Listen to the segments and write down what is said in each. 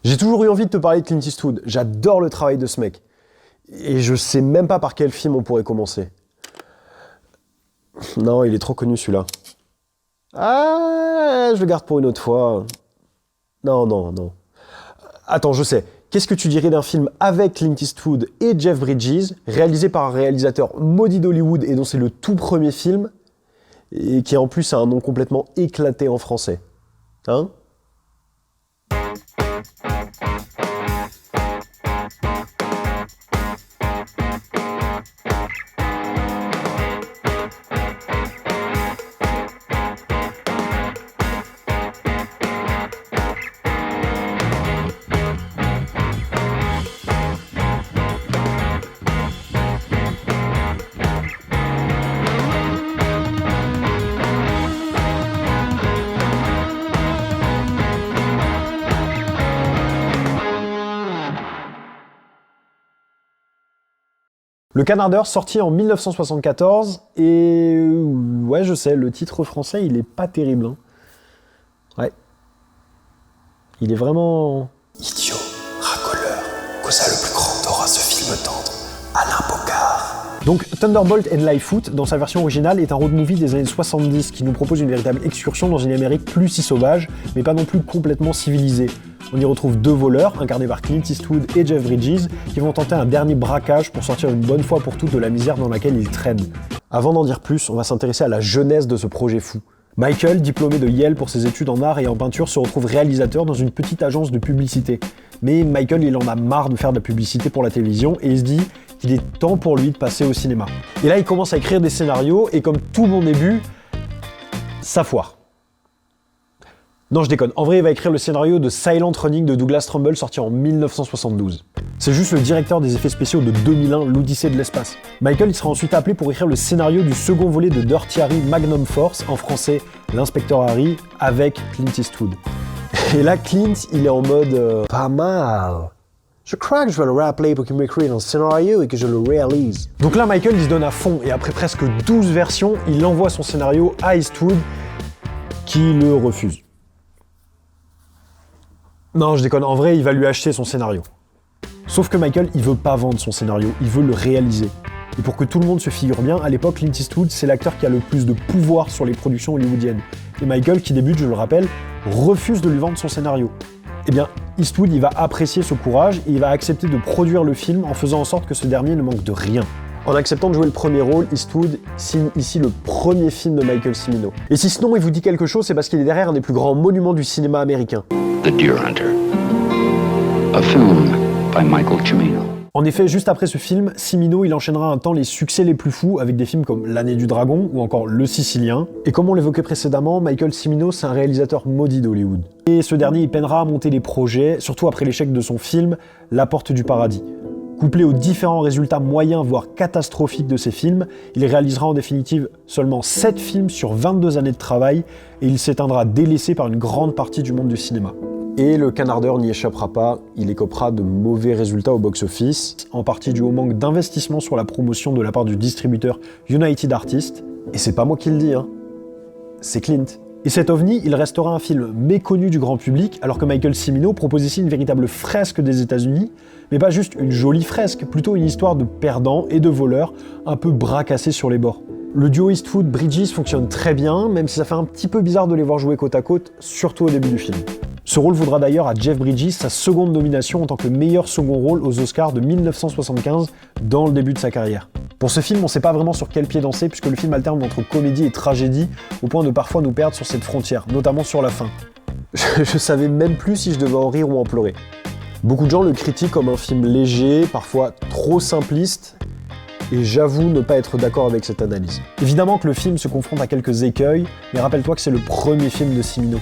J'ai toujours eu envie de te parler de Clint Eastwood. J'adore le travail de ce mec. Et je sais même pas par quel film on pourrait commencer. Non, il est trop connu celui-là. Ah, je le garde pour une autre fois. Non. Attends, je sais. Qu'est-ce que tu dirais d'un film avec Clint Eastwood et Jeff Bridges, réalisé par un réalisateur maudit d'Hollywood et dont c'est le tout premier film, et qui en plus a un nom complètement éclaté en français. Hein ? Le Canardeur, sorti en 1974, et ouais, je sais, le titre français, il est pas terrible. Hein. Ouais. Il est vraiment... Idiot, racoleur, causa le plus grand tort à ce film tendre, Alain Bocard. Donc Thunderbolt and Lightfoot, dans sa version originale, est un road movie des années 70 qui nous propose une véritable excursion dans une Amérique plus si sauvage, mais pas non plus complètement civilisée. On y retrouve deux voleurs, incarnés par Clint Eastwood et Jeff Bridges, qui vont tenter un dernier braquage pour sortir une bonne fois pour toutes de la misère dans laquelle ils traînent. Avant d'en dire plus, on va s'intéresser à la jeunesse de ce projet fou. Michael, diplômé de Yale pour ses études en art et en peinture, se retrouve réalisateur dans une petite agence de publicité. Mais Michael, il en a marre de faire de la publicité pour la télévision et il se dit qu'il est temps pour lui de passer au cinéma. Et là, il commence à écrire des scénarios et comme tout bon début, ça foire. Non, je déconne. En vrai, il va écrire le scénario de Silent Running de Douglas Trumbull, sorti en 1972. C'est juste le directeur des effets spéciaux de 2001, l'Odyssée de l'espace. Michael, il sera ensuite appelé pour écrire le scénario du second volet de Dirty Harry Magnum Force, en français l'inspecteur Harry, avec Clint Eastwood. Et là, Clint, il est en mode pas mal. Je crois que je vais le rappeler pour qu'il m'écrive un scénario et que je le réalise. Donc là, Michael, il se donne à fond, et après presque 12 versions, il envoie son scénario à Eastwood, qui le refuse. Non, je déconne, en vrai, il va lui acheter son scénario. Sauf que Michael, il veut pas vendre son scénario, il veut le réaliser. Et pour que tout le monde se figure bien, à l'époque, Clint Eastwood, c'est l'acteur qui a le plus de pouvoir sur les productions hollywoodiennes. Et Michael, qui débute, je le rappelle, refuse de lui vendre son scénario. Eh bien, Eastwood, il va apprécier ce courage et il va accepter de produire le film en faisant en sorte que ce dernier ne manque de rien. En acceptant de jouer le premier rôle, Eastwood signe ici le premier film de Michael Cimino. Et si ce nom il vous dit quelque chose, c'est parce qu'il est derrière un des plus grands monuments du cinéma américain. The Deer Hunter, a film by Michael Cimino. En effet, juste après ce film, Cimino il enchaînera un temps les succès les plus fous avec des films comme L'Année du Dragon ou encore Le Sicilien. Et comme on l'évoquait précédemment, Michael Cimino c'est un réalisateur maudit d'Hollywood. Et ce dernier il peinera à monter les projets, surtout après l'échec de son film La Porte du Paradis. Couplé aux différents résultats moyens voire catastrophiques de ses films, il réalisera en définitive seulement 7 films sur 22 années de travail et il s'éteindra délaissé par une grande partie du monde du cinéma. Et le Canardeur n'y échappera pas, il écopera de mauvais résultats au box-office, en partie dû au manque d'investissement sur la promotion de la part du distributeur United Artists. Et c'est pas moi qui le dis, hein. C'est Clint. Et cet ovni, il restera un film méconnu du grand public, alors que Michael Cimino propose ici une véritable fresque des États-Unis, mais pas juste une jolie fresque, plutôt une histoire de perdants et de voleurs, un peu bracassés sur les bords. Le duo Eastwood-Bridges fonctionne très bien, même si ça fait un petit peu bizarre de les voir jouer côte à côte, surtout au début du film. Ce rôle vaudra d'ailleurs à Jeff Bridges sa seconde nomination en tant que meilleur second rôle aux Oscars de 1975, dans le début de sa carrière. Pour ce film, on sait pas vraiment sur quel pied danser, puisque le film alterne entre comédie et tragédie, au point de parfois nous perdre sur cette frontière, notamment sur la fin. Je savais même plus si je devais en rire ou en pleurer. Beaucoup de gens le critiquent comme un film léger, parfois trop simpliste, et j'avoue ne pas être d'accord avec cette analyse. Évidemment que le film se confronte à quelques écueils, mais rappelle-toi que c'est le premier film de Cimino.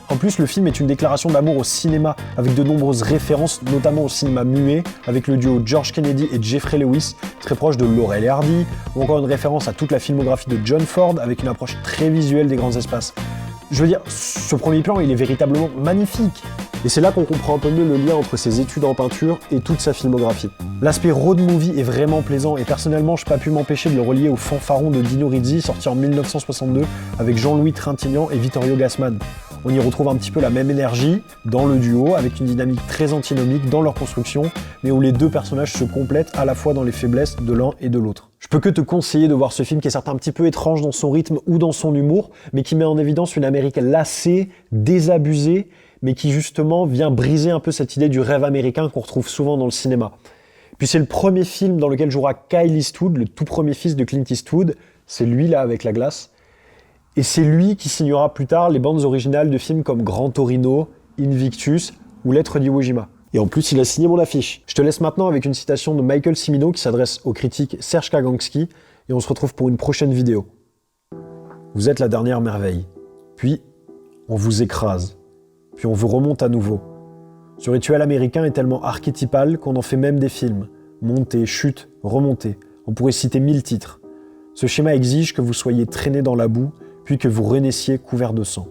En plus, le film est une déclaration d'amour au cinéma, avec de nombreuses références, notamment au cinéma muet, avec le duo George Kennedy et Jeffrey Lewis, très proche de Laurel et Hardy, ou encore une référence à toute la filmographie de John Ford, avec une approche très visuelle des grands espaces. Je veux dire, ce premier plan, il est véritablement magnifique. Et c'est là qu'on comprend un peu mieux le lien entre ses études en peinture et toute sa filmographie. L'aspect road movie est vraiment plaisant et personnellement, je n'ai pas pu m'empêcher de le relier au Fanfaron de Dino Risi, sorti en 1962 avec Jean-Louis Trintignant et Vittorio Gassman. On y retrouve un petit peu la même énergie dans le duo, avec une dynamique très antinomique dans leur construction, mais où les deux personnages se complètent à la fois dans les faiblesses de l'un et de l'autre. Je peux que te conseiller de voir ce film qui est certes un petit peu étrange dans son rythme ou dans son humour, mais qui met en évidence une Amérique lassée, désabusée, mais qui justement vient briser un peu cette idée du rêve américain qu'on retrouve souvent dans le cinéma. Puis c'est le premier film dans lequel jouera Kyle Eastwood, le tout premier fils de Clint Eastwood, c'est lui là avec la glace, et c'est lui qui signera plus tard les bandes originales de films comme Gran Torino, Invictus ou Lettre d'Iwo Jima. Et en plus, il a signé mon affiche. Je te laisse maintenant avec une citation de Michael Cimino qui s'adresse au critique Serge Kaganski, et on se retrouve pour une prochaine vidéo. Vous êtes la dernière merveille. Puis, on vous écrase. Puis on vous remonte à nouveau. Ce rituel américain est tellement archétypal qu'on en fait même des films. Montée, chute, remontée. On pourrait citer 1000 titres. Ce schéma exige que vous soyez traîné dans la boue, puis que vous renaissiez couvert de sang.